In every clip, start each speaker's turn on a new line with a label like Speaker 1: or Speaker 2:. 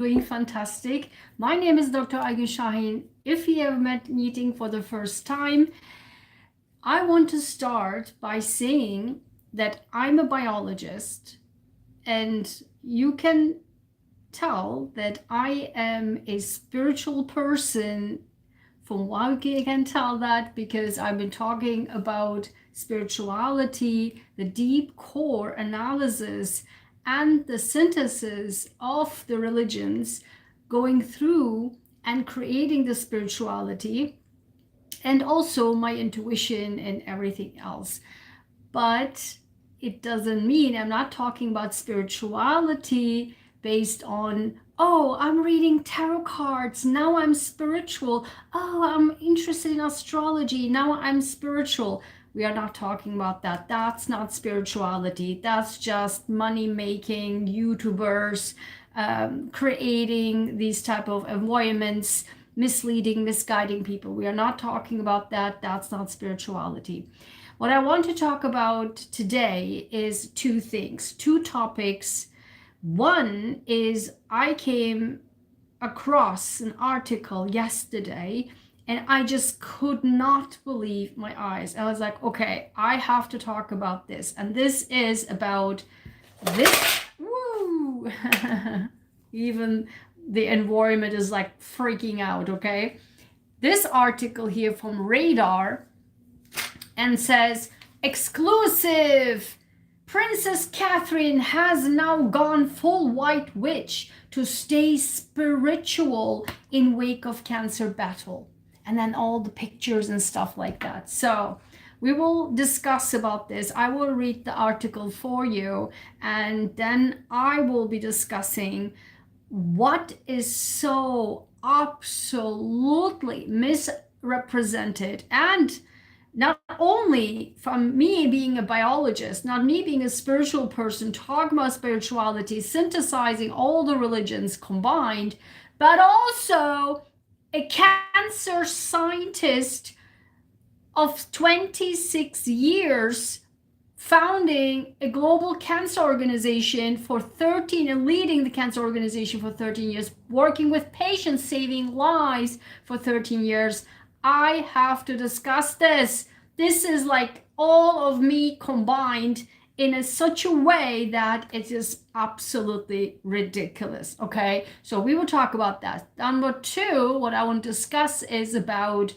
Speaker 1: doing fantastic. My name is Dr. Ayguen Sahin. If you have meeting for the first time, I want to start by saying that I'm a biologist, and you can tell that I am a spiritual person. From why I can tell that, because I've been talking about spirituality, the deep core analysis, and the synthesis of the religions, going through and creating the spirituality, and also my intuition and everything else. But it doesn't mean I'm not talking about spirituality based on, oh, I'm reading tarot cards, now I'm spiritual. Oh, I'm interested in astrology, now I'm spiritual. We are not talking about that. That's not spirituality. That's just money-making YouTubers creating these type of environments, misleading, misguiding people. We are not talking about that. That's not spirituality. What I want to talk about today is two things, two topics. One is I came across an article yesterday and I just could not believe my eyes. I was like, okay, I have to talk about this. And this is about this. Woo! Even the environment is like freaking out, okay? This article here from Radar and says, exclusive! Princess Catherine has now gone full white witch to stay spiritual in wake of cancer battle. And then all the pictures and stuff like that. So we will discuss about this. I will read the article for you, and then I will be discussing what is so absolutely misrepresented, and not only from me being a biologist, not me being a spiritual person, talking about spirituality, synthesizing all the religions combined, but also a cancer scientist of 26 years, founding a global cancer organization for 13 and leading the cancer organization for 13 years, working with patients, saving lives for 13 years. I have to discuss this. This is like all of me combined in such a way that it is absolutely ridiculous. Okay, so we will talk about that. Number two, what I want to discuss is about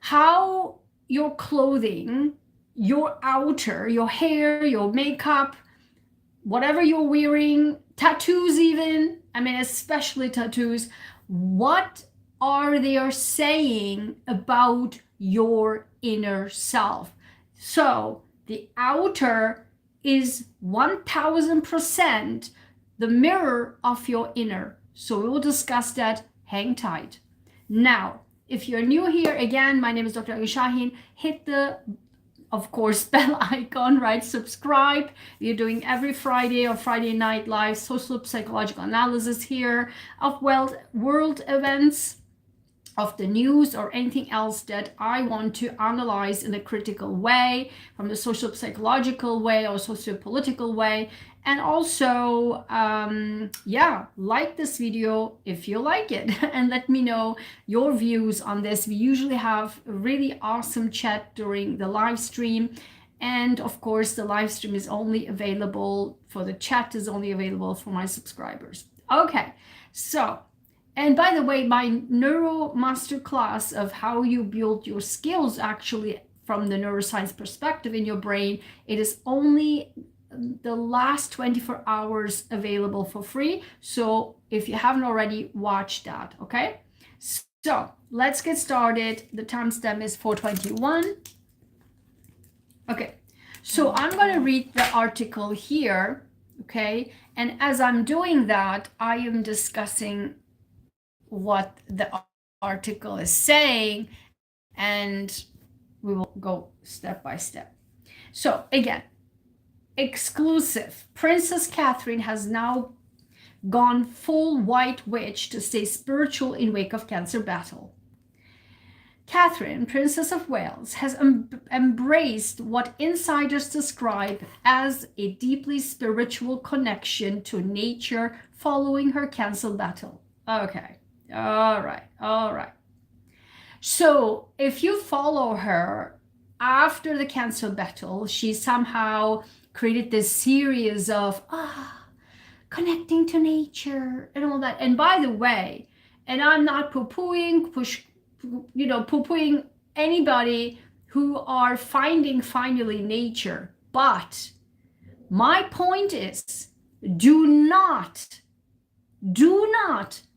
Speaker 1: how your clothing, your outer, your hair, your makeup, whatever you're wearing, tattoos even, I mean, especially tattoos, what are they saying about your inner self? So the outer is 1000% the mirror of your inner. So we will discuss that. Hang tight. Now, if you're new here, again, my name is Dr. Ayguen Sahin. Hit the, of course, bell icon, right? Subscribe. We're doing every Friday or Friday night live socio-psychological analysis here of world events, of the news, or anything else that I want to analyze in a critical way, from the socio-psychological way or socio-political way. And also, like this video if you like it and let me know your views on this. We usually have a really awesome chat during the live stream. And of course, the live stream is only available for the chat, is only available for my subscribers. Okay, so, and by the way, my neuro masterclass of how you build your skills actually from the neuroscience perspective in your brain, it is only the last 24 hours available for free. So if you haven't already, watch that, okay? So let's get started. The timestamp is 4:21. Okay, so I'm going to read the article here, okay? And as I'm doing that, I am discussing what the article is saying, and we will go step by step. So again, exclusive. Princess Catherine has now gone full white witch to stay spiritual in wake of cancer battle. Catherine, Princess of Wales, has embraced what insiders describe as a deeply spiritual connection to nature following her cancer battle. Okay, all right, all right. So if you follow her after the cancer battle, she somehow created this series of connecting to nature and all that. And by the way, and I'm not poo-pooing, poo-pooing anybody who are finding finally nature. But my point is, do not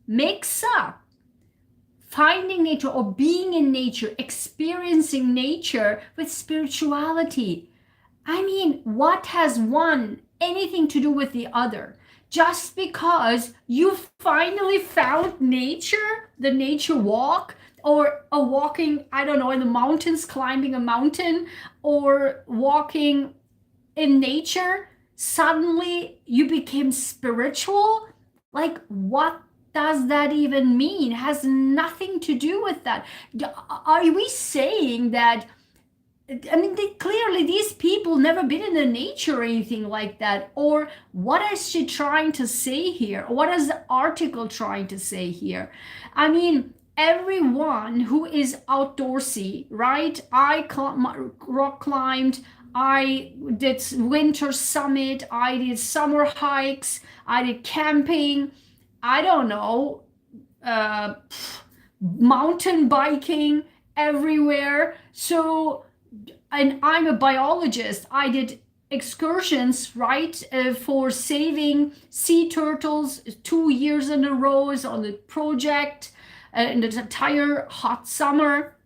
Speaker 1: mix up finding nature or being in nature, experiencing nature with spirituality. I mean, what has one anything to do with the other? Just because you finally found nature, the nature walk, or a walking, I don't know, in the mountains, climbing a mountain, or walking in nature, suddenly you became spiritual? Like, what does that even mean? It has nothing to do with that. Are we saying that, I mean, clearly these people never been in the nature or anything like that? Or what is she trying to say here? What is the article trying to say here? I mean, everyone who is outdoorsy, right? I rock climbed, I did winter summit, I did summer hikes, I did camping, I don't know, mountain biking everywhere. So, and I'm a biologist. I did excursions, right, for saving sea turtles 2 years in a row on the project, in the entire hot summer,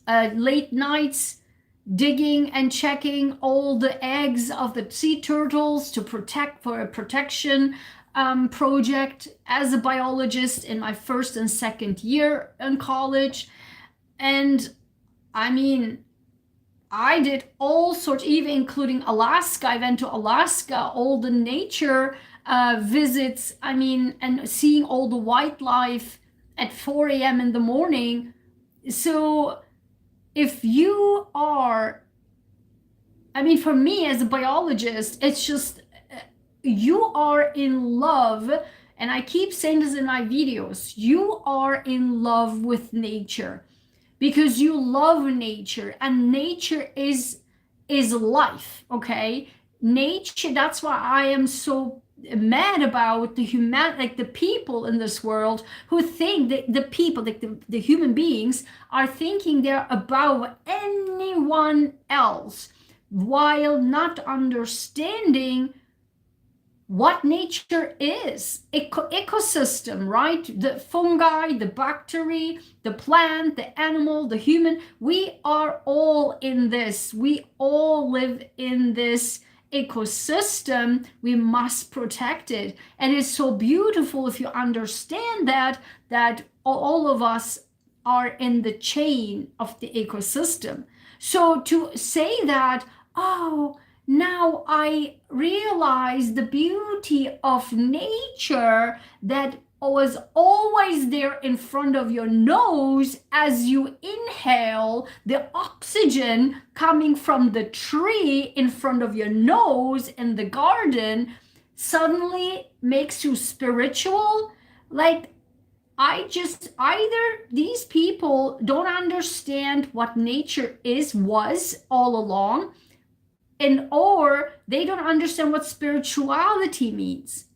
Speaker 1: late nights, digging and checking all the eggs of the sea turtles to protect for a protection project as a biologist in my first and second year in college. And I mean, I did all sorts, even including Alaska. I went to Alaska, all the nature visits, I mean, and seeing all the wildlife at 4 a.m. in the morning. So if you are, I mean, for me as a biologist, it's just, you are in love, and I keep saying this in my videos, you are in love with nature because you love nature, and nature is life, okay? Nature, that's why I am so mad about the people in this world who think that the people, like the human beings, are thinking they're above anyone else while not understanding what nature is. Ecosystem, right? The fungi, the bacteria, the plant, the animal, the human, we are all in this. We all live in this ecosystem. We must protect it. And it's so beautiful if you understand that all of us are in the chain of the ecosystem. So to say that, oh, now I realize the beauty of nature that was always there in front of your nose as you inhale the oxygen coming from the tree in front of your nose in the garden, suddenly makes you spiritual. Like, either these people don't understand what nature was all along, and or they don't understand what spirituality means.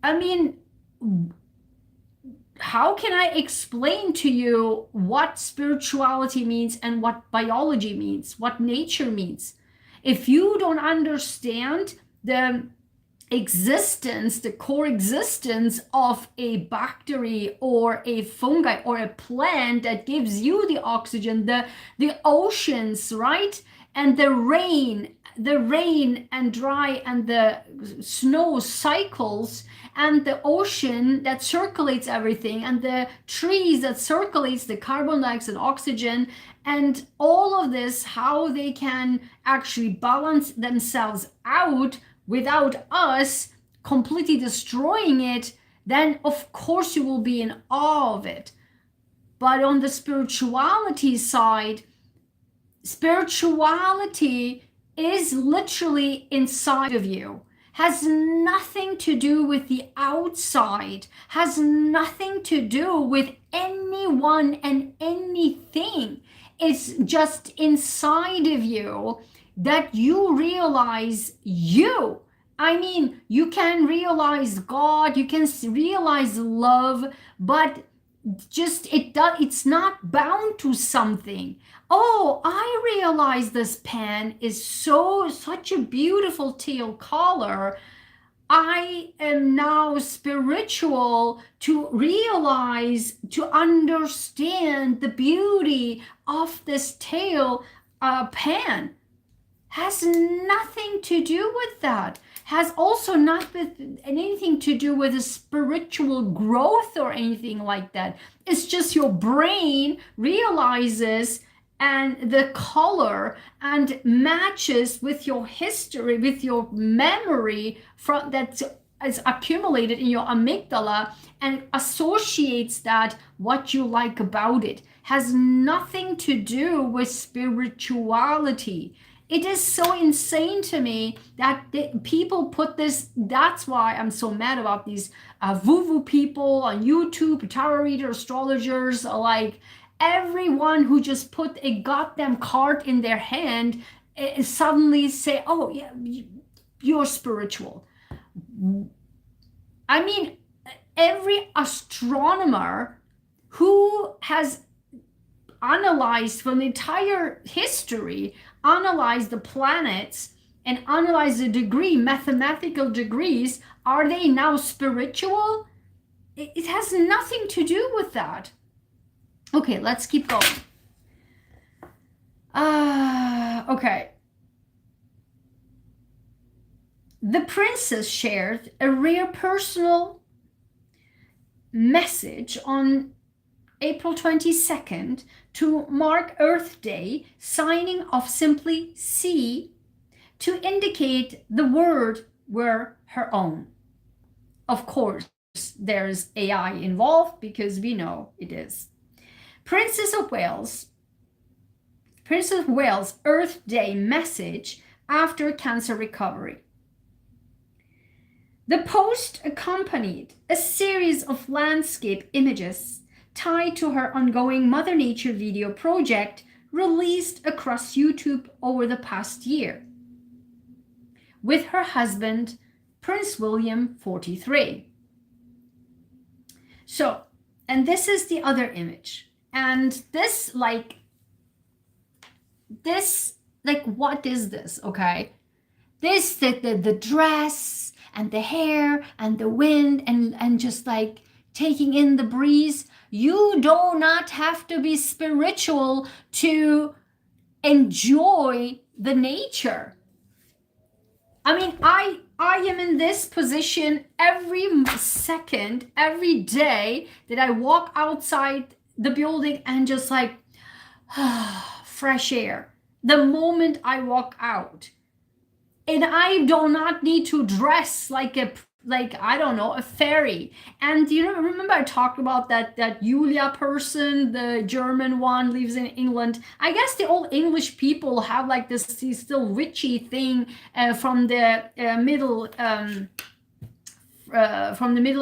Speaker 1: I mean, how can I explain to you what spirituality means and what biology means, what nature means? If you don't understand the existence, the core existence of a bacteria or a fungi or a plant that gives you the oxygen, the oceans, right? And the rain and dry and the snow cycles, and the ocean that circulates everything, and the trees that circulates the carbon dioxide, oxygen, and all of this, how they can actually balance themselves out without us completely destroying it, then of course you will be in awe of it. But on the spirituality side, spirituality is literally inside of you, has nothing to do with the outside, has nothing to do with anyone and anything. It's just inside of you that you realize you. I mean, you can realize God, you can realize love, but it's not bound to something. Oh, I realize this pen is such a beautiful teal color. I am now spiritual to realize, to understand the beauty of this teal pen. Has nothing to do with that. Has also not with anything to do with a spiritual growth or anything like that. It's just your brain realizes, and the color and matches with your history, with your memory from that is accumulated in your amygdala, and associates that what you like about it. Has nothing to do with spirituality. It is so insane to me that people put this. That's why I'm so mad about these woo-woo people on YouTube, tarot reader, astrologers, like everyone who just put a goddamn card in their hand suddenly say, oh yeah, you're spiritual. I mean, every astronomer who has analyzed from the entire history, analyze the planets and analyze the mathematical degrees, are they now spiritual? It has nothing to do with that. Okay, let's keep going. Okay. The princess shared a rare personal message on April 22nd to mark Earth Day, signing off simply C to indicate the word were her own. Of course, there's AI involved because we know it is. Princess of Wales Earth Day message after cancer recovery. The post accompanied a series of landscape images tied to her ongoing Mother Nature video project released across YouTube over the past year, with her husband, Prince William, 43. So, and this is the other image. And this, what is this, okay? This, the dress and the hair and the wind and just like taking in the breeze. You do not have to be spiritual to enjoy the nature. I mean, I am in this position every second, every day that I walk outside the building and just like, fresh air. The moment I walk out. And I do not need to dress like I don't know, a fairy. And remember I talked about that Julia person, the German one, lives in England. I guess the old English people have like this still witchy thing from the middle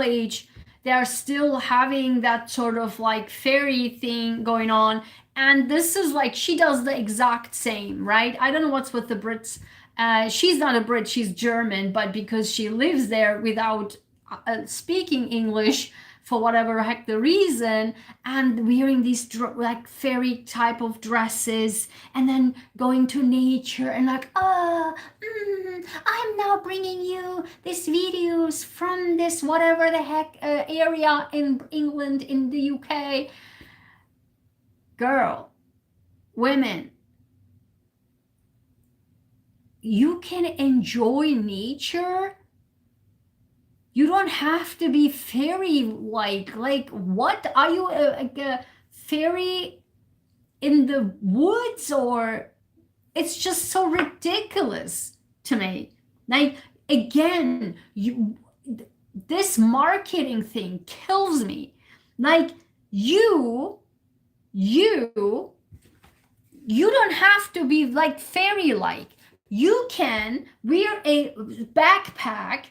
Speaker 1: age. They are still having that sort of like fairy thing going on. And this is like, she does the exact same, right? I don't know what's with the Brits. She's not a Brit, she's German, but because she lives there without speaking English for whatever heck the reason, and wearing these like fairy type of dresses, and then going to nature and like, I'm now bringing you these videos from this whatever the heck area in England, in the UK. Girl, women, you can enjoy nature. You don't have to be fairy-like. Like, what? Are you a fairy in the woods? Or it's just so ridiculous to me. Like, again, this marketing thing kills me. Like, you you don't have to be like fairy-like. You can wear a backpack,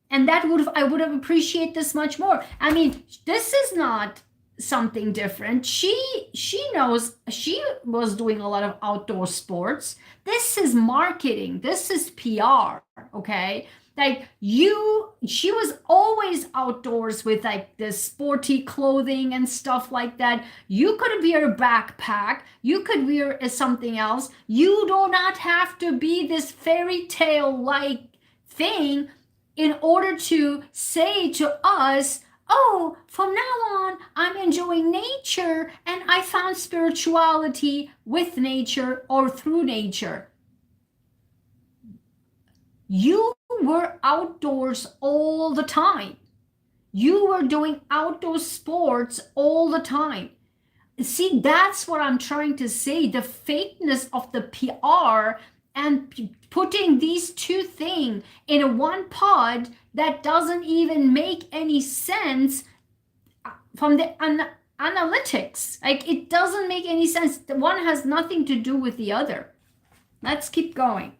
Speaker 1: and I would have appreciated this much more. I mean, this is not something different. She knows she was doing a lot of outdoor sports. This is marketing. This is PR, okay? Like she was always outdoors with like the sporty clothing and stuff like that. You could wear a backpack, you could wear something else. You do not have to be this fairy tale like thing in order to say to us, oh, from now on, I'm enjoying nature and I found spirituality with nature or through nature. You were outdoors all the time. You were doing outdoor sports all the time. See, that's what I'm trying to say. The fakeness of the PR and putting these two things in a one pod that doesn't even make any sense from the analytics. Like, it doesn't make any sense. One has nothing to do with the other. Let's keep going.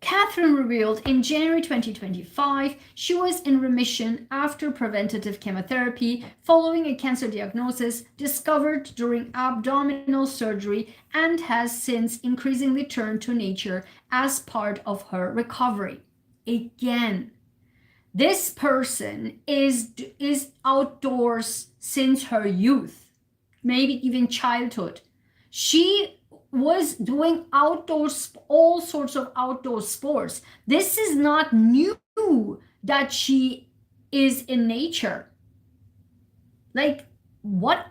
Speaker 1: Catherine revealed in January 2025 she was in remission after preventative chemotherapy following a cancer diagnosis discovered during abdominal surgery and has since increasingly turned to nature as part of her recovery. Again, this person is outdoors since her youth, maybe even childhood. She was doing outdoors, all sorts of outdoor sports. This is not new that she is in nature. Like, what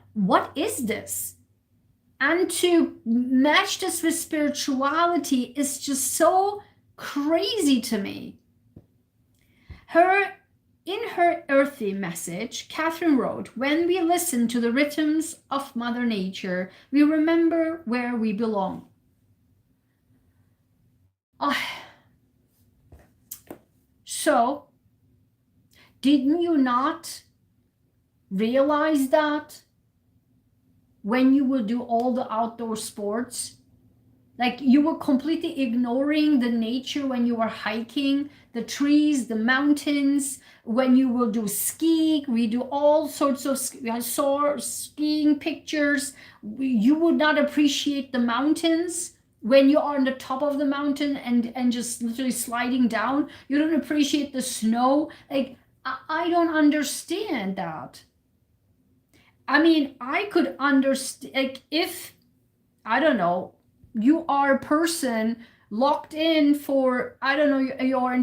Speaker 1: is this? And to match this with spirituality is just so crazy to me. In her earthy message, Catherine wrote, when we listen to the rhythms of Mother Nature, we remember where we belong. So, did you not realize that when you will do all the outdoor sports? Like, you were completely ignoring the nature when you were hiking, the trees, the mountains. When you will do skiing, we do all sorts of, I saw skiing pictures. You would not appreciate the mountains when you are on the top of the mountain and just literally sliding down. You don't appreciate the snow. Like, I don't understand that. I mean, I could understand, like, if, I don't know, you are a person locked in for, I don't know, your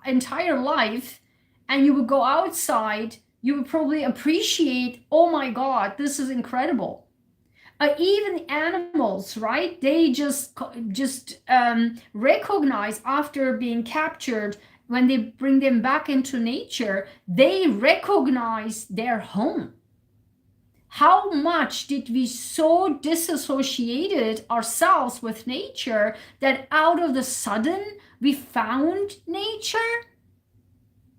Speaker 1: entire life, and you would go outside, you would probably appreciate, oh my God, this is incredible. Even animals, right? They just recognize after being captured, when they bring them back into nature, they recognize their home. How much did we so disassociated ourselves with nature that out of the sudden we found nature?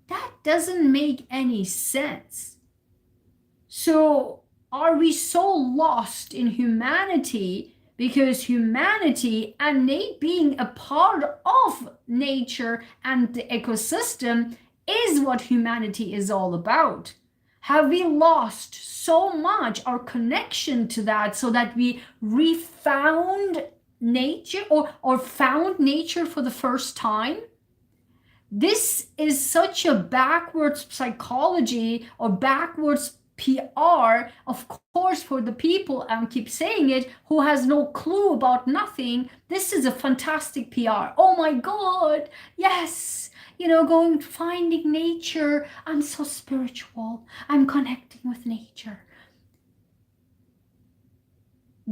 Speaker 1: That doesn't make any sense. So are we so lost in humanity because humanity and being a part of nature and the ecosystem is what humanity is all about? Have we lost so much our connection to that so that we refound nature or found nature for the first time? This is such a backwards psychology or backwards PR, of course, for the people, and keep saying it, who has no clue about nothing. This is a fantastic PR. Oh my God, yes. Going finding nature. I'm so spiritual. I'm connecting with nature.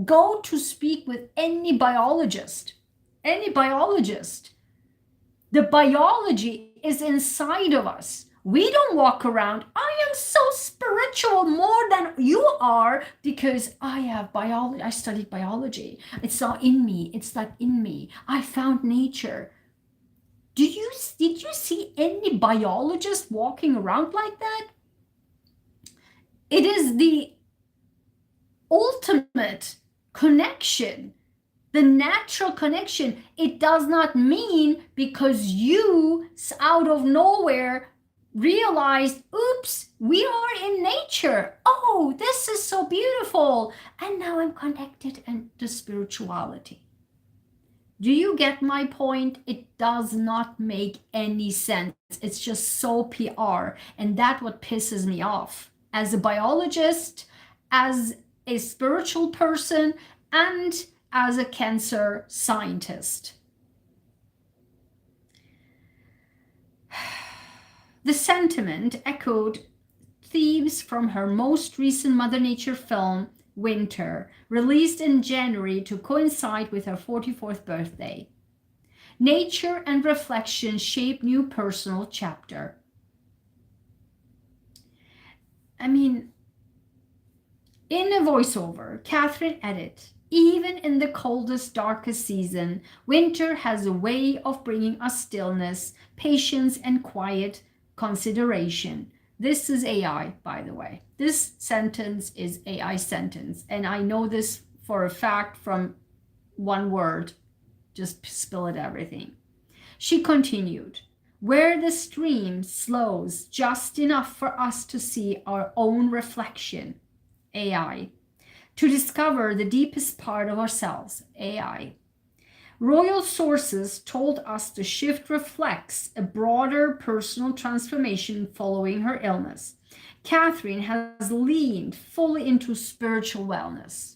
Speaker 1: Go to speak with any biologist. Any biologist. The biology is inside of us. We don't walk around, I am so spiritual more than you are because I have biology. I studied biology. It's not in me. It's not in me. I found nature. Did you see any biologist walking around like that? It is the ultimate connection, the natural connection. It does not mean because you out of nowhere realized, oops, we are in nature. Oh, this is so beautiful. And now I'm connected to spirituality. Do you get my point? It does not make any sense. It's just so PR. And that's what pisses me off. As a biologist, as a spiritual person, and as a cancer scientist. The sentiment echoed themes from her most recent Mother Nature film, Winter, released in January to coincide with her 44th birthday. Nature and reflection shape new personal chapter. I mean, in a voiceover, Catherine added, even in the coldest, darkest season, winter has a way of bringing us stillness, patience, and quiet consideration. This is AI, by the way. This sentence is AI sentence. And I know this for a fact from one word. Just spill it everything. She continued, where the stream slows just enough for us to see our own reflection, AI, to discover the deepest part of ourselves, AI. Royal sources told us the shift reflects a broader personal transformation following her illness. Catherine has leaned fully into spiritual wellness.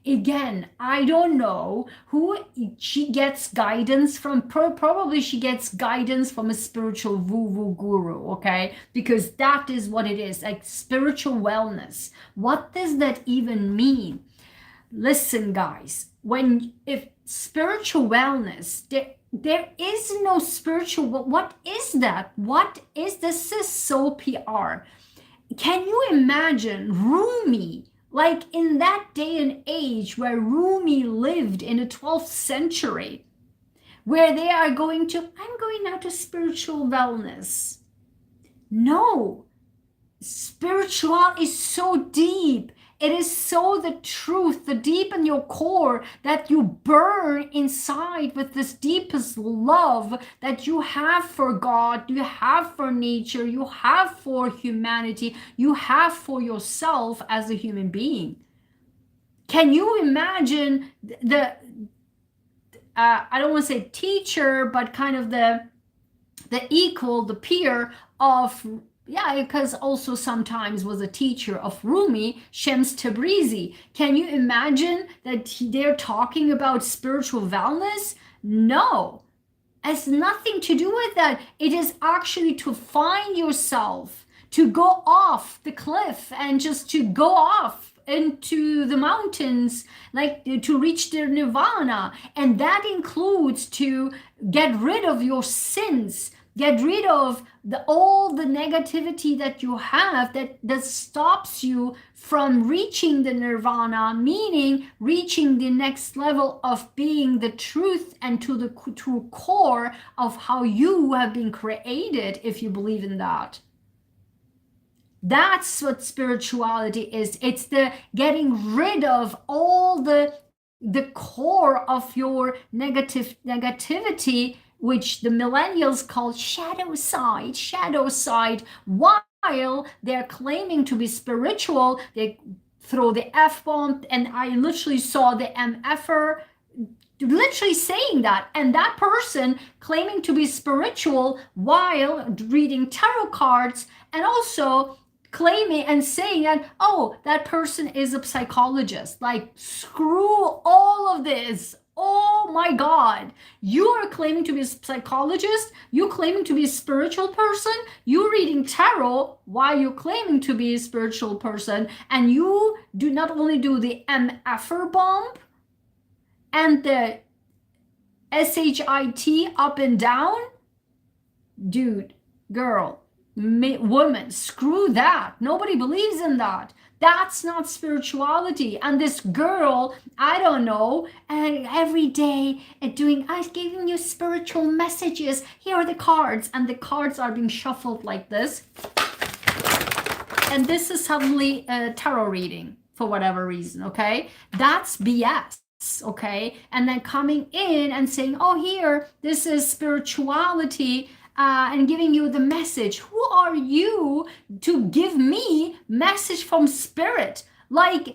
Speaker 1: Again, I don't know who she gets guidance from. Probably she gets guidance from a spiritual woo-woo guru, okay? Because that is what it is, like spiritual wellness. What does that even mean? Listen, guys, if spiritual wellness, there is no spiritual, what is that? What is this? This is so PR. Can you imagine Rumi, like in that day and age where Rumi lived in the 12th century, where they are I'm going now to spiritual wellness. No, spiritual is so deep. It is so the truth, the deep in your core, that you burn inside with this deepest love that you have for God, you have for nature, you have for humanity, you have for yourself as a human being. Can you imagine I don't want to say teacher, but kind of the equal, the peer of, because also sometimes was a teacher of Rumi, Shams Tabrizi. Can you imagine that they're talking about spiritual wellness? No, it has nothing to do with that. It is actually to find yourself, to go off the cliff and just to go off into the mountains, like to reach their nirvana. And that includes to get rid of your sins, get rid of all the negativity that you have that stops you from reaching the nirvana, meaning reaching the next level of being the truth and to the true core of how you have been created, if you believe in that. That's what spirituality is. It's the getting rid of all the core of your negativity, which the millennials call shadow side, while they're claiming to be spiritual. They throw the F-bomb, and I literally saw the MFer literally saying that, and that person claiming to be spiritual while reading tarot cards, and also claiming and saying that, oh, that person is a psychologist. Like, screw all of this. Oh my God, you are claiming to be a psychologist, you claiming to be a spiritual person, you reading tarot while you're claiming to be a spiritual person, and you do not only do the MFer bomb and the SHIT up and down, dude, girl, woman, screw that. Nobody believes in that. That's not spirituality. And this girl, I don't know, and every day I'm giving you spiritual messages. Here are the cards, and the cards are being shuffled like this. and this is suddenly a tarot reading for whatever reason, okay? That's BS. Okay, and then coming in and saying, oh, here, this is spirituality, and giving you the message. Who are you to give me message from spirit? Like,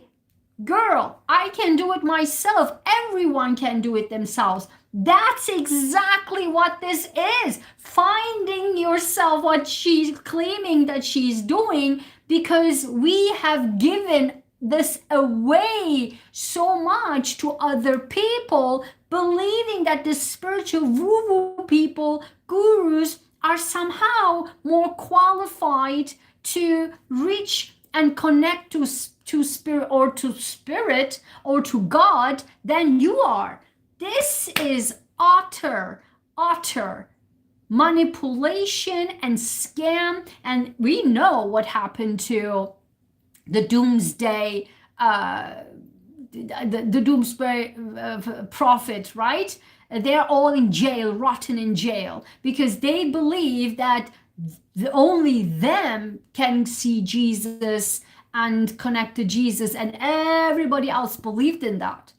Speaker 1: girl, I can do it myself. Everyone can do it themselves. That's exactly what this is. Finding yourself, what she's claiming that she's doing, because we have given this away so much to other people, believing that the spiritual woo-woo people, gurus, are somehow more qualified to reach and connect to spirit or to God than you are. This is utter manipulation and scam, and we know what happened to the doomsday, the doomsday prophet, right? They're all in jail, rotten in jail, because they believe that only them can see Jesus and connect to Jesus, and everybody else believed in that.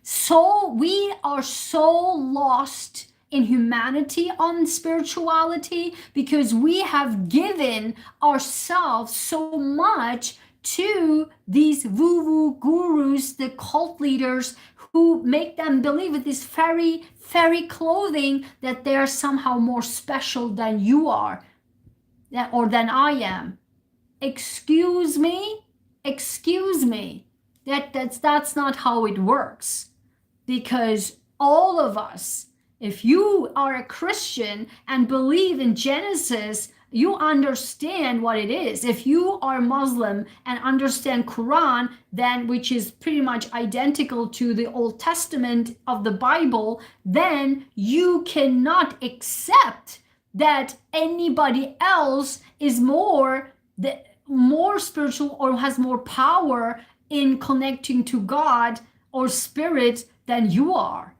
Speaker 1: So we are so lost in humanity on spirituality because we have given ourselves so much to these woo-woo gurus, the cult leaders, who make them believe with this fairy clothing that they are somehow more special than you are, or than I am. Excuse me. That's not how it works. Because all of us, if you are a Christian and believe in Genesis, you understand what it is. If you are Muslim and understand Quran, then which is pretty much identical to the Old Testament of the Bible, then you cannot accept that anybody else is more spiritual or has more power in connecting to God or spirit than you are.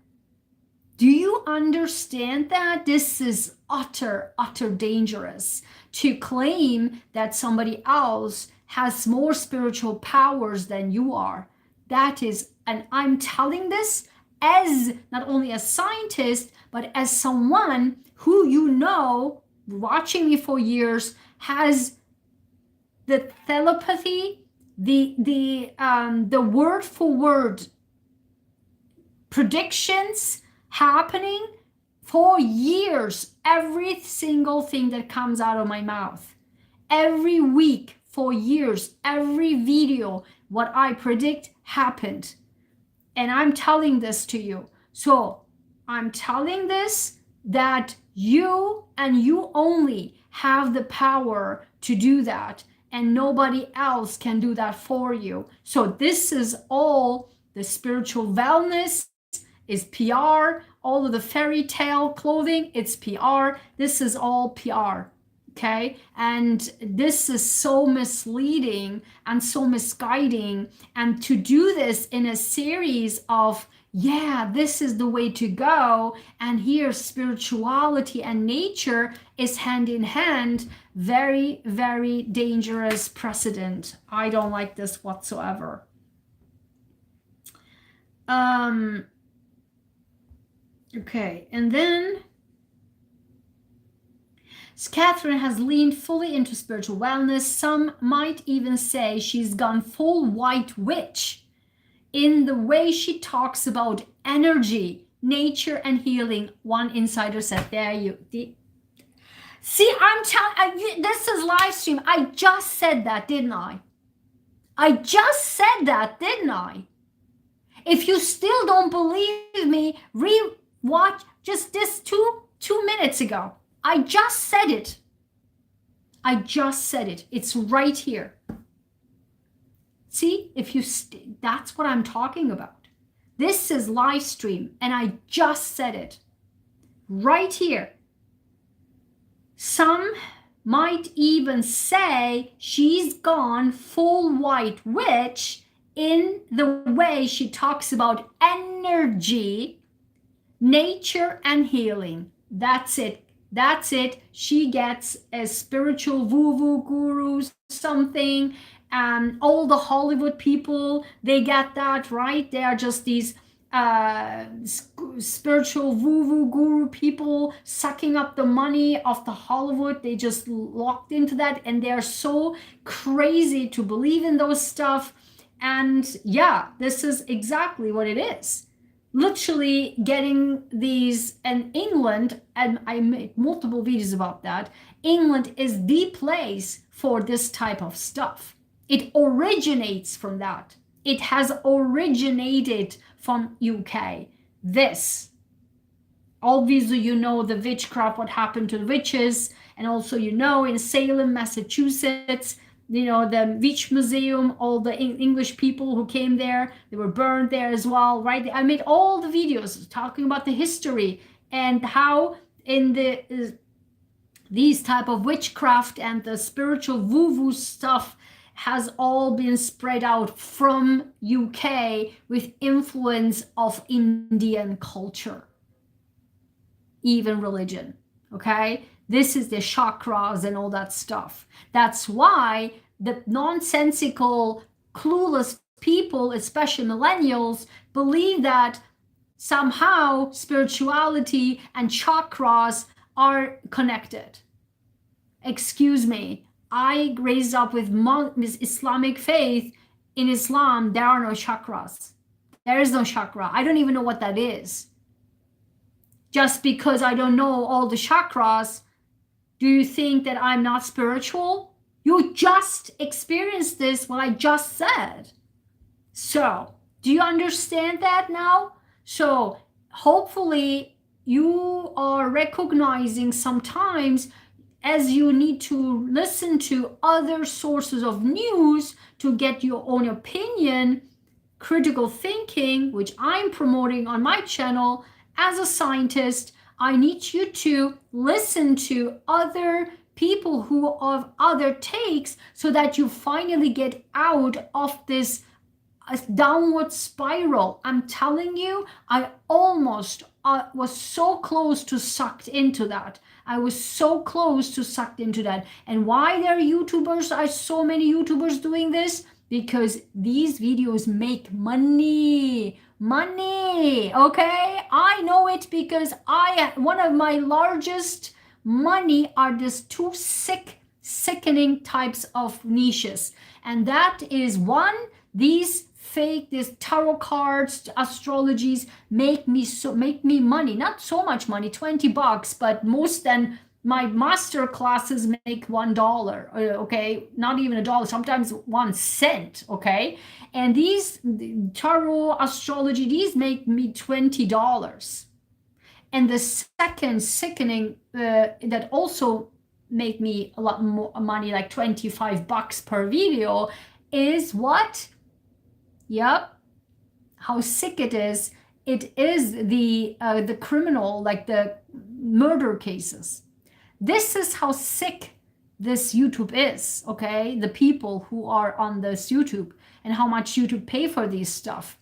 Speaker 1: Do you understand that? This is utter dangerous to claim that somebody else has more spiritual powers than you are. That is, and I'm telling this as not only a scientist, but as someone who, you know, watching me for years, has the telepathy, the word for word predictions happening for years. Every single thing that comes out of my mouth, every week for years, every video, what I predict happened. And I'm telling this to you. So I'm telling this that you and you only have the power to do that, and nobody else can do that for you. So this is all the spiritual wellness is PR, all of the fairy tale clothing, it's PR. This is all PR, okay? And this is so misleading and so misguiding. And to do this in a series of, yeah, this is the way to go, and here spirituality and nature is hand in hand, very, very dangerous precedent. I don't like this whatsoever. Okay, and then Catherine has leaned fully into spiritual wellness. Some might even say she's gone full white witch in the way she talks about energy, nature, and healing. One insider said, there you... See, I'm telling you, this is live stream. I just said that, didn't I? I just said that, didn't I? If you still don't believe me, watch just this two minutes ago. I just said it. I just said it. It's right here. See, if you that's what I'm talking about. This is live stream, and I just said it right here. Some might even say she's gone full white witch in the way she talks about energy, nature, and healing. That's it. That's it. She gets a spiritual woo-woo guru something. All the Hollywood people, they get that, right? They are just these spiritual woo-woo guru people sucking up the money of the Hollywood. They just locked into that, and they are so crazy to believe in those stuff. And yeah, this is exactly what it is. Literally getting these, and England, and I made multiple videos about that, England is the place for this type of stuff. It originates from that. It has originated from UK. This, obviously, you know the witchcraft, what happened to the witches, and also you know in Salem, Massachusetts, you know, the witch museum, all the English people who came there, they were burned there as well, right? I made all the videos talking about the history and how in the these type of witchcraft and the spiritual woo-woo stuff has all been spread out from UK with influence of Indian culture, even religion, okay? This is the chakras and all that stuff. That's why the nonsensical, clueless people, especially millennials, believe that somehow spirituality and chakras are connected. Excuse me, I raised up with Islamic faith. In Islam, there are no chakras. There is no chakra. I don't even know what that is. Just because I don't know all the chakras, do you think that I'm not spiritual? You just experienced this, what I just said. So, do you understand that now? So, hopefully, you are recognizing sometimes as you need to listen to other sources of news to get your own opinion, critical thinking, which I'm promoting on my channel as a scientist. I need you to listen to other people who have other takes so that you finally get out of this downward spiral. I'm telling you, I almost was so close to sucked into that. I was so close to sucked into that. And why there are YouTubers, are so many YouTubers doing this? Because these videos make money. Money, okay? I know it because one of my largest money are these two sickening types of niches. And that is one, these tarot cards, astrologies make me money. Not so much money, $20, but most than my master classes make $1, okay? Not even a dollar, sometimes 1 cent, okay? And these tarot astrology, these make me $20. And the second sickening that also make me a lot more money, like $25 per video, is what? Yep. How sick it is. It is the criminal, like the murder cases. This is how sick this YouTube is, okay? The people who are on this YouTube and how much YouTube pay for these stuff.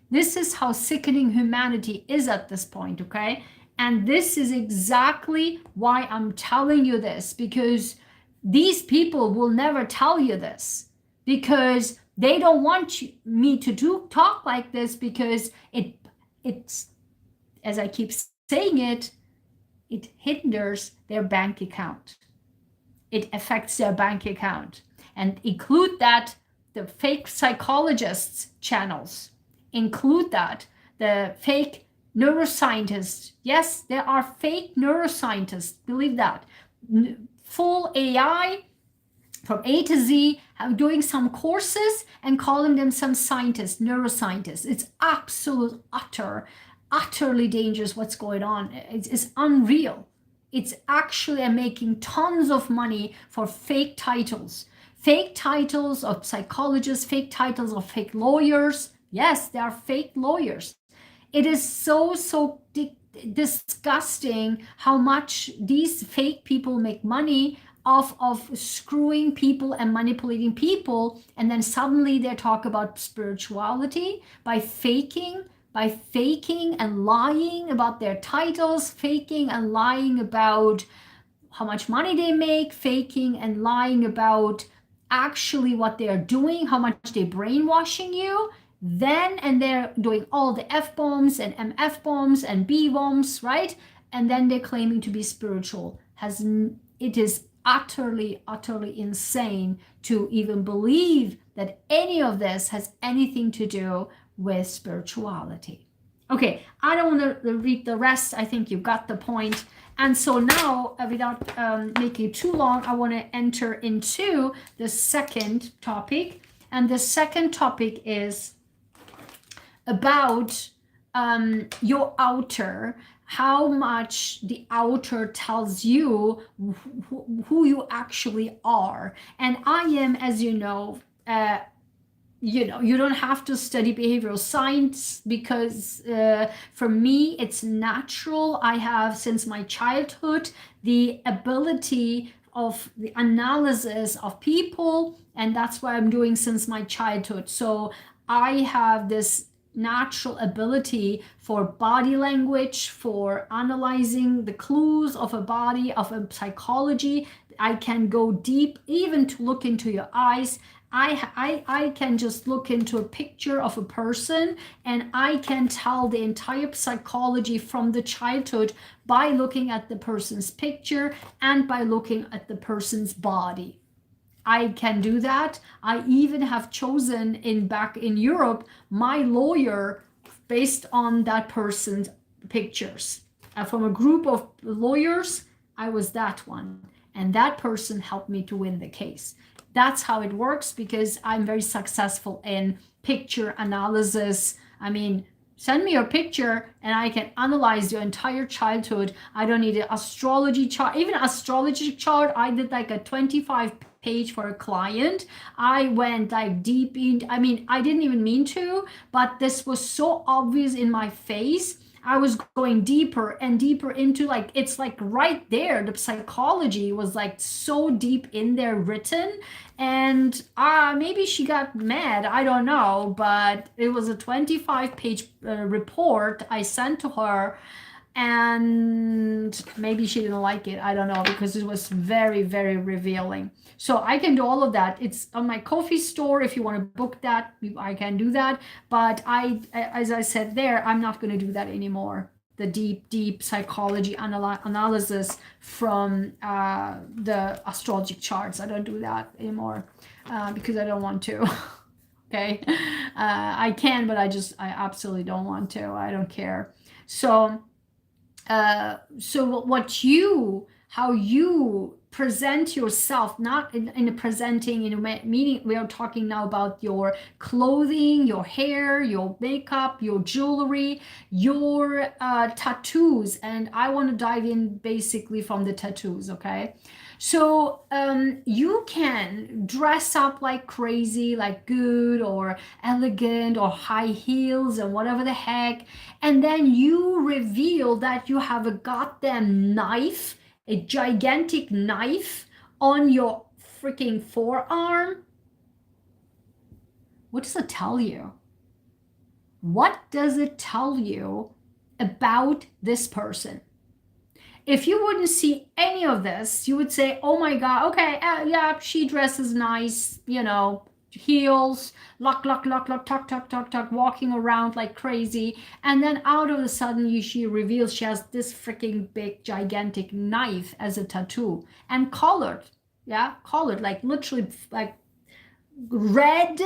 Speaker 1: This is how sickening humanity is at this point, okay? And this is exactly why I'm telling you this, because these people will never tell you this, because they don't want me to talk like this, because it's, as I keep saying it hinders their bank account. It affects their bank account. And include that the fake psychologists channels. Include that the fake neuroscientists. Yes, there are fake neuroscientists. Believe that. Full AI from A to Z, doing some courses and calling them some scientists, neuroscientists. It's utterly dangerous what's going on. It's unreal. It's actually making tons of money for fake titles of psychologists, fake titles of fake lawyers. Yes, they are fake lawyers. It is so disgusting how much these fake people make money off of screwing people and manipulating people, and then suddenly they talk about spirituality by faking by faking and lying about their titles, faking and lying about how much money they make, faking and lying about actually what they're doing, how much they're brainwashing you, then, and they're doing all the F-bombs and MF bombs and B bombs, right? And then they're claiming to be spiritual. It is utterly, utterly insane to even believe that any of this has anything to do with spirituality. Okay, I don't want to read the rest. I think you got the point. And so now, without making it too long, I want to enter into the second topic. And the second topic is about your outer, how much the outer tells you who you actually are. And I am, as you know, you don't have to study behavioral science because for me it's natural. I have since my childhood the ability of the analysis of people, and that's what I'm doing since my childhood. So I have this natural ability for body language, for analyzing the clues of a body, of a psychology. I can go deep, even to look into your eyes. I can just look into a picture of a person and I can tell the entire psychology from the childhood by looking at the person's picture and by looking at the person's body. I can do that. I even have chosen back in Europe my lawyer based on that person's pictures. From a group of lawyers, I was that one. And that person helped me to win the case. That's how it works because I'm very successful in picture analysis. I mean, send me your picture and I can analyze your entire childhood. I don't need an astrology chart. Even an astrology chart, I did like a 25 page for a client. I went like deep in, I mean, I didn't even mean to, but this was so obvious in my face. I was going deeper and deeper into, like, it's like right there. The psychology was like so deep in there written. And maybe she got mad. I don't know. But it was a 25-page report I sent to her. And maybe she didn't like it. I don't know, because it was very, very revealing. So I can do all of that. It's on my Ko-fi store. If you want to book that, I can do that. But as I said there, I'm not going to do that anymore. The deep psychology analysis from the astrology charts. I don't do that anymore because I don't want to. Okay. I can, but I absolutely don't want to. I don't care. So how you present yourself, not in presenting, meaning we are talking now about your clothing, your hair, your makeup, your jewelry, your tattoos. And I want to dive in basically from the tattoos, okay? So you can dress up like crazy, like good or elegant or high heels and whatever the heck. And then you reveal that you have a goddamn knife, a gigantic knife on your freaking forearm. What does it tell you? What does it tell you about this person? If you wouldn't see any of this, you would say, oh my God, okay, yeah, she dresses nice, heels, lock, tuck, walking around like crazy. And then out of a sudden, she reveals she has this freaking big, gigantic knife as a tattoo and colored, like literally like red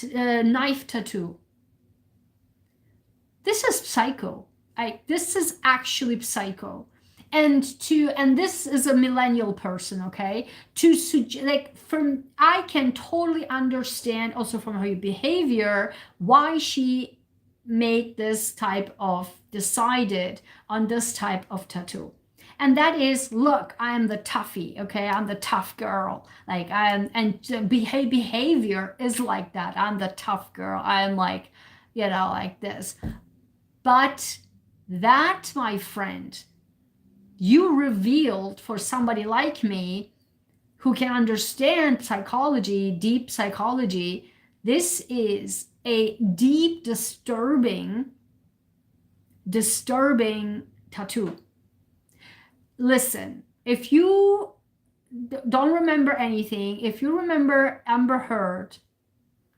Speaker 1: knife tattoo. This is psycho. This is actually psycho. And this is a millennial person, okay? I can totally understand also from her behavior why she decided on this type of tattoo. And that is, look, I am the toughie, okay? I'm the tough girl. Behavior is like that. I'm the tough girl. I am like, like this. But that, my friend, you revealed for somebody like me who can understand psychology, deep psychology, this is a deep, disturbing tattoo. Listen, if you don't remember anything, if you remember Amber Heard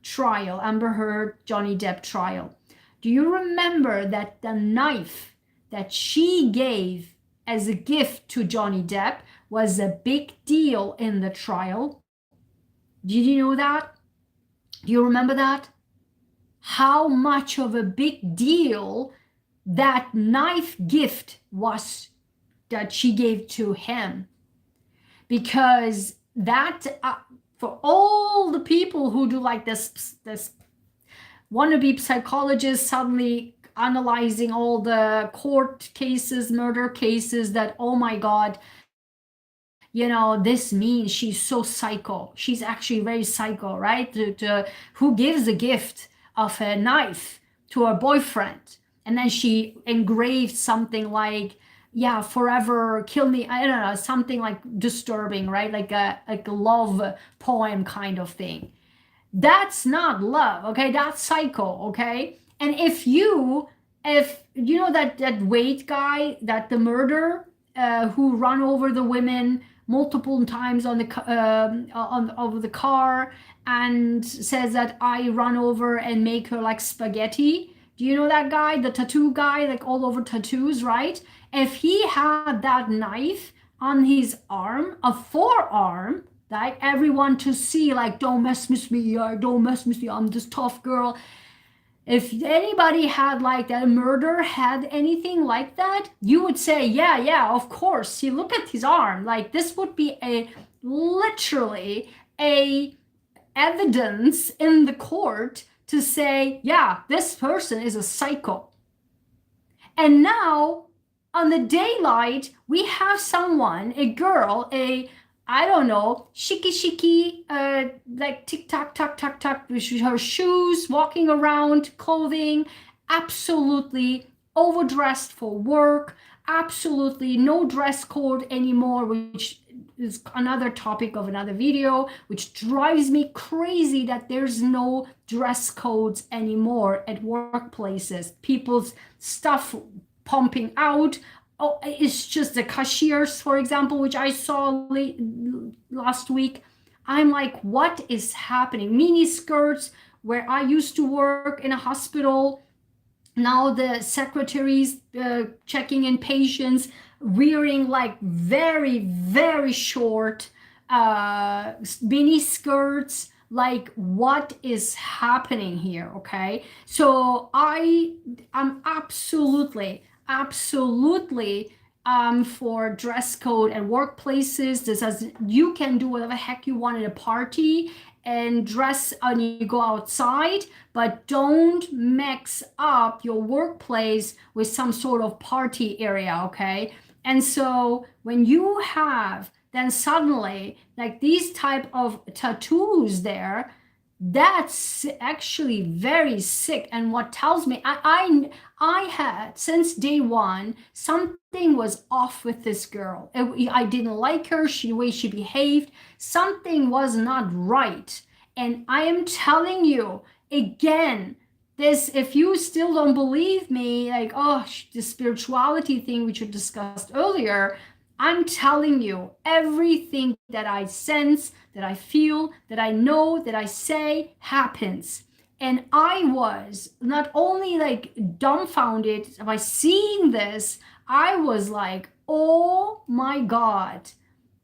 Speaker 1: trial, Amber Heard Johnny Depp trial, do you remember that the knife that she gave as a gift to Johnny Depp was a big deal in the trial? Did you know that? Do you remember that? How much of a big deal that knife gift was that she gave to him? Because that, for all the people who do like this wannabe psychologists suddenly analyzing all the court cases, murder cases, that, oh my God, this means she's so psycho. She's actually very psycho, right? Who gives a gift of a knife to her boyfriend? And then she engraved something like, yeah, forever kill me. I don't know, something like disturbing, right? Like a love poem kind of thing. That's not love, okay? That's psycho, okay? And if you know that Wade guy, that the murderer who run over the women multiple times on the over the car and says that I run over and make her like spaghetti. Do you know that guy, the tattoo guy, like all over tattoos, right? If he had that knife on his arm, a forearm, like everyone to see, like, don't mess with me, don't mess with me, I'm this tough girl. If anybody had like that, a murderer had anything like that, you would say, yeah, of course. See, look at his arm. Like, this would be literally a evidence in the court to say, yeah, this person is a psycho. And now, on the daylight, we have someone, a girl, I don't know, shiki, like tick tock, with her shoes, walking around, clothing, absolutely overdressed for work, absolutely no dress code anymore, which is another topic of another video, which drives me crazy that there's no dress codes anymore at workplaces. People's stuff pumping out. Oh, it's just the cashiers, for example, which I saw last week. I'm like, what is happening? Mini skirts, where I used to work in a hospital. Now the secretaries checking in patients wearing like very, very short mini skirts. Like, what is happening here? Okay, so I'm absolutely for dress code and workplaces. This says you can do whatever the heck you want at a party and dress and you go outside, but don't mix up your workplace with some sort of party area, okay? And so when you have then suddenly like these type of tattoos there, that's actually very sick. And what tells me I had, since day one, something was off with this girl. I didn't like her, the way she behaved. Something was not right. And I am telling you again, this, if you still don't believe me, like, oh, the spirituality thing which you discussed earlier, I'm telling you, everything that I sense, that I feel, that I know, that I say happens. And I was not only like dumbfounded by seeing this, I was like, oh my God,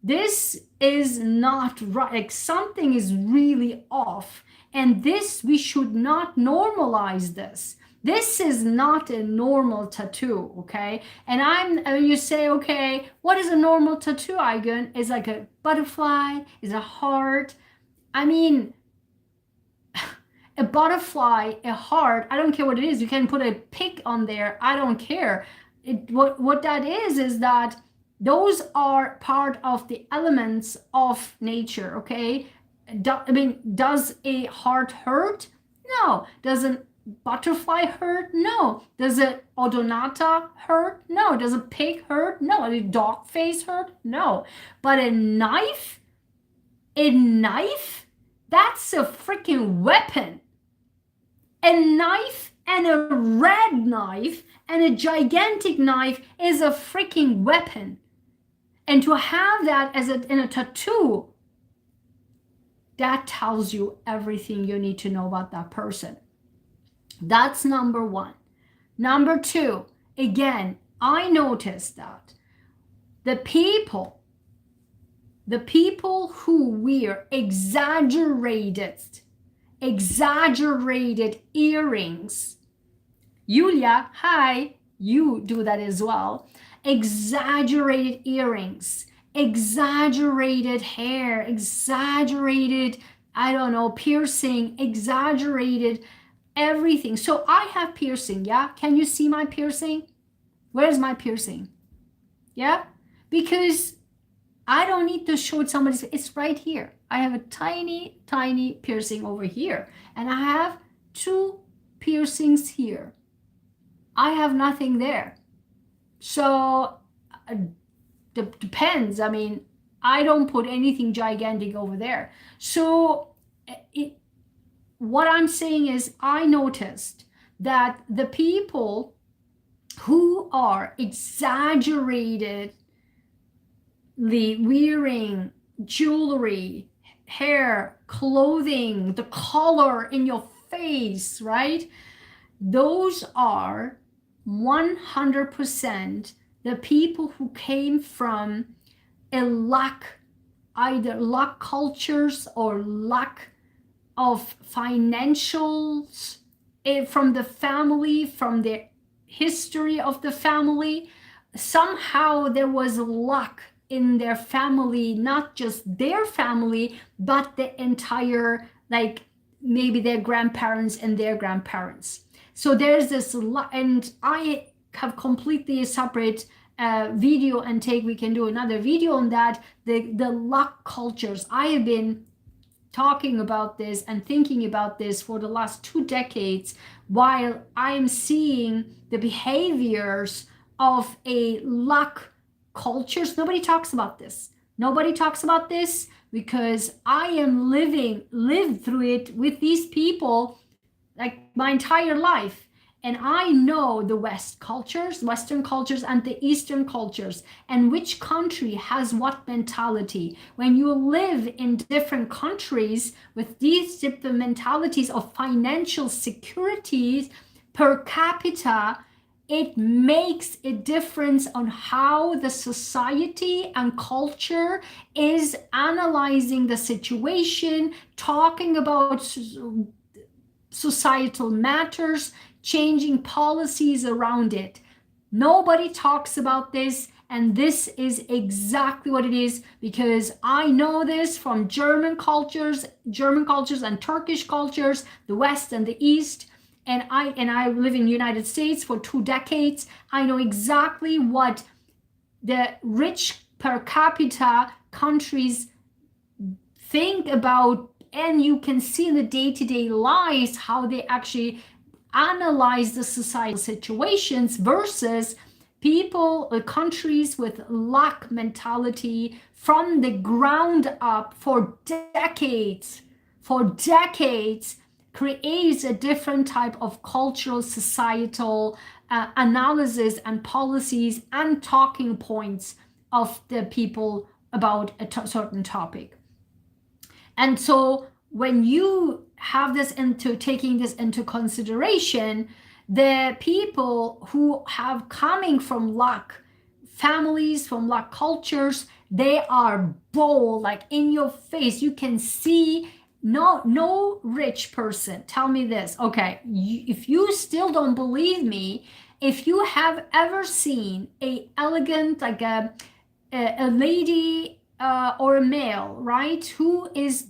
Speaker 1: this is not right. Like, something is really off. And this, we should not normalize this. This is not a normal tattoo, okay? And you say, okay, what is a normal tattoo, Ayguen? Is like a butterfly, is a heart. I mean, a butterfly, a heart, I don't care what it is. You can put a pig on there, I don't care. What that is that those are part of the elements of nature, okay? Does a heart hurt? No. Does a butterfly hurt? No. Does a odonata hurt? No. Does a pig hurt? No. Does a dog face hurt? No. But a knife, that's a freaking weapon. A knife and a red knife and a gigantic knife is a freaking weapon. And to have that as in a tattoo, that tells you everything you need to know about that person. That's number one. Number two, again, I noticed that the people who wear exaggerated earrings. Yulia, hi, you do that as well. Exaggerated earrings, exaggerated hair, exaggerated, I don't know, piercing, exaggerated everything. So I have piercing, yeah? Can you see my piercing? Where's my piercing? Yeah? Because I don't need to show somebody's, it's right here. I have a tiny, tiny piercing over here. And I have 2 piercings here. I have nothing there. So depends. I mean, I don't put anything gigantic over there. So what I'm saying is I noticed that the people who are exaggeratedly wearing jewelry, hair, clothing, the color in your face, right? Those are 100% the people who came from a either lack cultures or lack of financials from the family, from the history of the family. Somehow there was luck in their family, not just their family, but the entire, like maybe their grandparents and their grandparents. So there's this, and I have completely separate video and we can do another video on that, the luck cultures. I have been talking about this and thinking about this for the last 2 decades, while I'm seeing the behaviors of a luck cultures. Nobody talks about this. Nobody talks about this because I am lived through it with these people like my entire life. And I know the Western cultures and the Eastern cultures, and which country has what mentality. When you live in different countries with these different mentalities of financial securities per capita, it makes a difference on how the society and culture is analyzing the situation, talking about societal matters, changing policies around it. Nobody talks about this, and this is exactly what it is, because I know this from German cultures and Turkish cultures, the West and the East, and I live in the United States for 2 decades. I know exactly what the rich per capita countries think about, and you can see in the day-to-day lives how they actually analyze the societal situations versus people or countries with lack mentality from the ground up for decades creates a different type of cultural societal analysis and policies and talking points of the people about a certain topic. And so when you have this taking this into consideration, the people who have coming from luck families, from luck cultures, they are bold, like in your face. You can see no rich person. Tell me this. Okay, if you still don't believe me, if you have ever seen a elegant, like a lady or a male, right, who is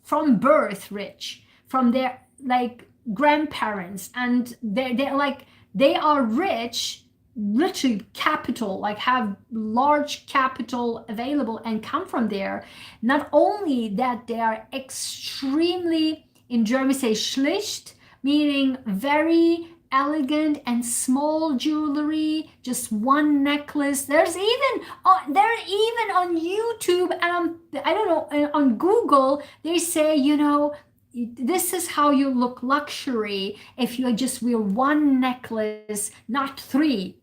Speaker 1: from birth rich, from their like grandparents, and they are rich, literally capital, like have large capital available and come from there. Not only that, they are extremely, in German say schlicht, meaning very elegant and small jewelry, just one necklace. They're even on YouTube and I don't know, on Google, they say, this is how you look luxury if you just wear one necklace, not three.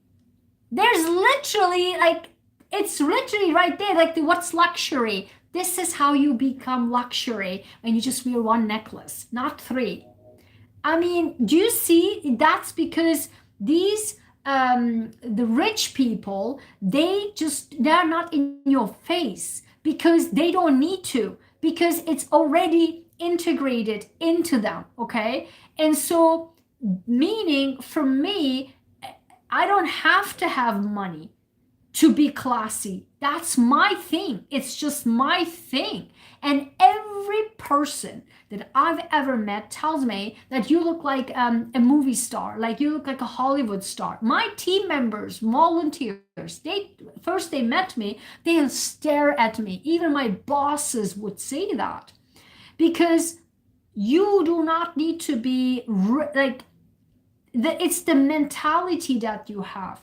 Speaker 1: There's literally like, it's literally right there, like what's luxury? This is how you become luxury when you just wear one necklace, not three. I mean, do you see? That's because these the rich people, they're not in your face because they don't need to, because it's already integrated into them. Okay, and so meaning for me, I don't have to have money to be classy. That's my thing. It's just my thing. And every person that I've ever met tells me that you look like a movie star, like you look like a Hollywood star. My team members, volunteers, they met me, they'll stare at me. Even my bosses would say that, because you do not need to be like, it's the mentality that you have.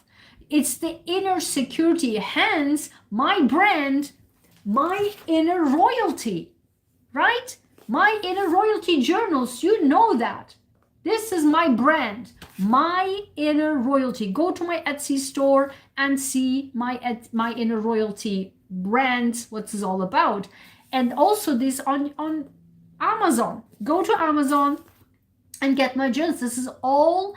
Speaker 1: It's the inner security, hence my brand, my inner royalty, right? My inner royalty journals, you know that. This is my brand, my inner royalty. Go to my Etsy store and see my inner royalty brand, what this is all about. And also this on Amazon. Go to Amazon and get my journals. This is all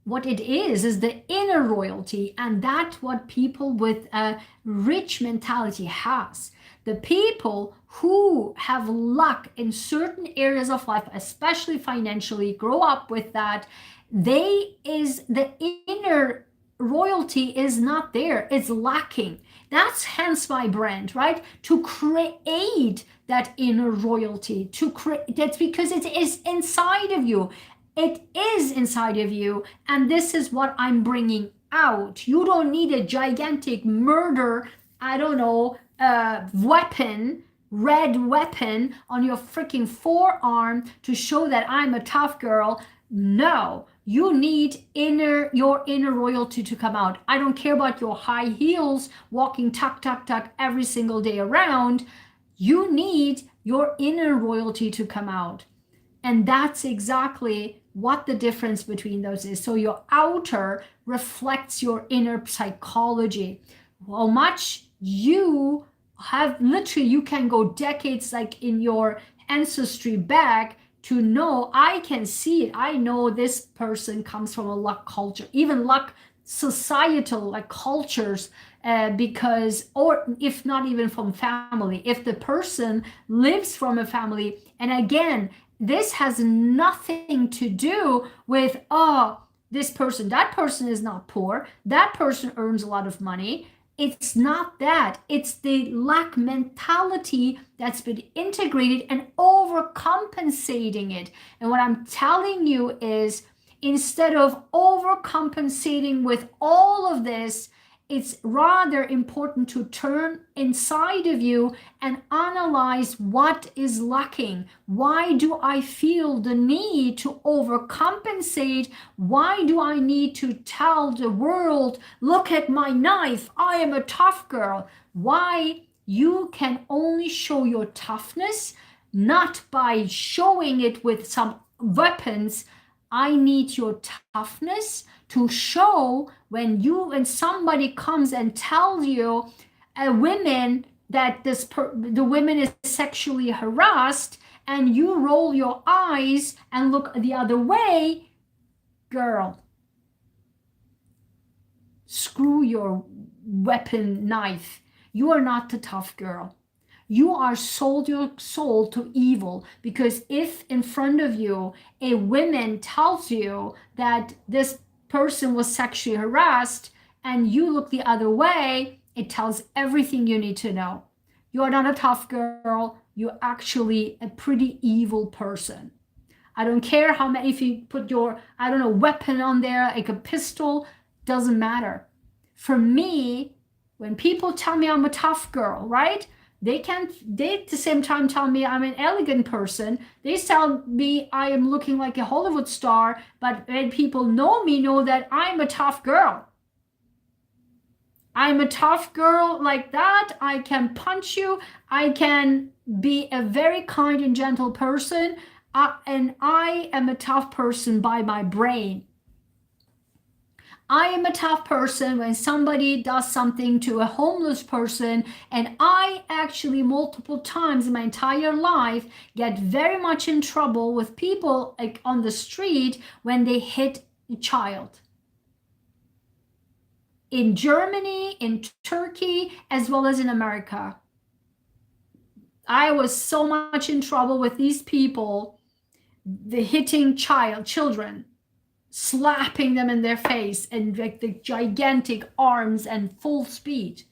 Speaker 1: what it is the inner royalty, and that's what people with a rich mentality has. The people who have luck in certain areas of life, especially financially, grow up with that, the inner royalty is not there, it's lacking. That's hence my brand, right? To create that inner royalty, that's because it is inside of you. It is inside of you, and this is what I'm bringing out. You don't need a gigantic murder, I don't know, weapon, red weapon on your freaking forearm to show that I'm a tough girl. No, you need your inner royalty to come out. I don't care about your high heels walking tuck, tuck, tuck every single day around. You need your inner royalty to come out. And that's exactly what the difference between those is. So your outer reflects your inner psychology. How much you have, literally, you can go decades like in your ancestry back to know, I can see it. I know this person comes from a luck culture, even luck societal like cultures, because, or if not even from family, if the person lives from a family. And again, this has nothing to do with, oh, this person, that person is not poor, that person earns a lot of money. It's not that. It's the lack mentality that's been integrated and overcompensating it. And what I'm telling you is, instead of overcompensating with all of this, it's rather important to turn inside of you and analyze what is lacking. Why do I feel the need to overcompensate? Why do I need to tell the world, look at my knife, I am a tough girl? Why? You can only show your toughness not by showing it with some weapons. I need your toughness to show when somebody comes and tells you, women, that the women is sexually harassed, and you roll your eyes and look the other way, girl, screw your weapon knife. You are not the tough girl. You are sold your soul to evil, because if in front of you a woman tells you that this person was sexually harassed and you look the other way, it tells everything you need to know. You are not a tough girl. You're actually a pretty evil person. I don't care how many, if you put your, I don't know, weapon on there, like a pistol, doesn't matter. For me, when people tell me I'm a tough girl, right? They at the same time tell me I'm an elegant person. They tell me I am looking like a Hollywood star, but when people know me, know that I'm a tough girl. I'm a tough girl like that. I can punch you. I can be a very kind and gentle person. And I am a tough person by my brain. I am a tough person when somebody does something to a homeless person, and I actually multiple times in my entire life get very much in trouble with people like on the street when they hit a child. In Germany, in Turkey, as well as in America. I was so much in trouble with these people, the hitting children, slapping them in their face and like the gigantic arms and full speed.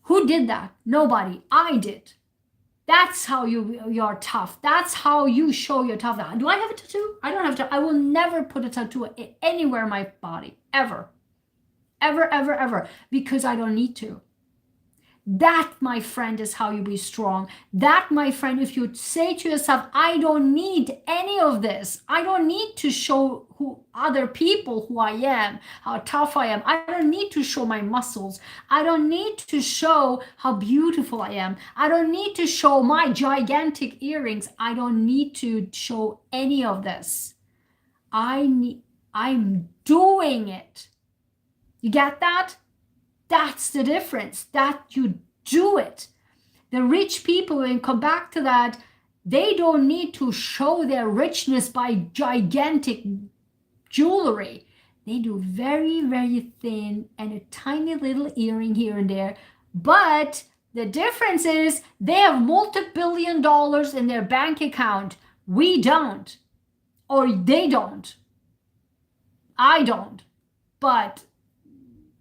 Speaker 1: Who did that? Nobody. I did. That's how you're tough. That's how you show you're tough. Do I have a tattoo? I don't have a tattoo. I will never put a tattoo anywhere in my body. Ever. Ever, ever, ever. Because I don't need to. That, my friend, is how you be strong. That, my friend, if you say to yourself, I don't need any of this. I don't need to show other people who I am, how tough I am. I don't need to show my muscles. I don't need to show how beautiful I am. I don't need to show my gigantic earrings. I don't need to show any of this. I'm doing it. You get that? That's the difference, that you do it. The rich people, and come back to that, they don't need to show their richness by gigantic jewelry. They do very, very thin and a tiny little earring here and there. But the difference is they have multi-billion dollars in their bank account. We don't. Or they don't. I don't. But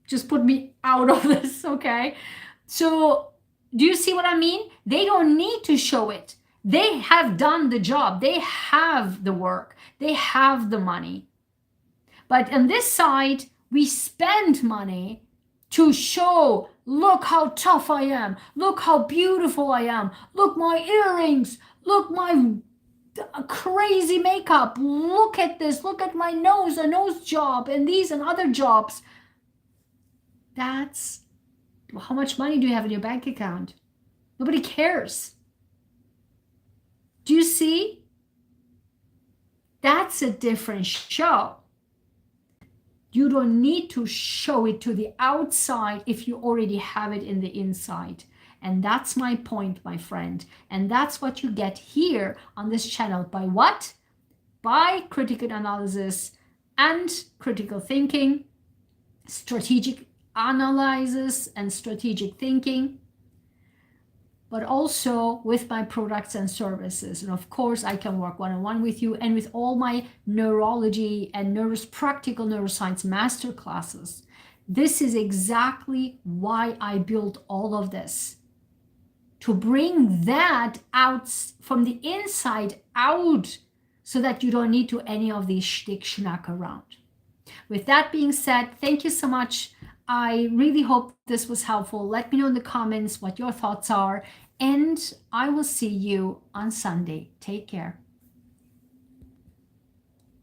Speaker 1: just put me out of this, okay? So do you see what I mean? They don't need to show it. They have done the job. They have the work. They have the money. But on this side, we spend money to show, look how tough I am. Look how beautiful I am. Look my earrings. Look my crazy makeup. Look at this. Look at my nose, a nose job, and these and other jobs. That's how much money do you have in your bank account? Nobody cares. Do you see? That's a different show. You don't need to show it to the outside if you already have it in the inside. And that's my point, my friend. And that's what you get here on this channel. By what? By critical analysis and critical thinking, strategic analysis and strategic thinking, but also with my products and services. And of course, I can work one-on-one with you and with all my neurology and practical neuroscience master classes. This is exactly why I built all of this. To bring that out from the inside out so that you don't need to any of these shtick schnack around. With that being said, thank you so much. I really hope this was helpful. Let me know in the comments what your thoughts are, and I will see you on Sunday. Take care.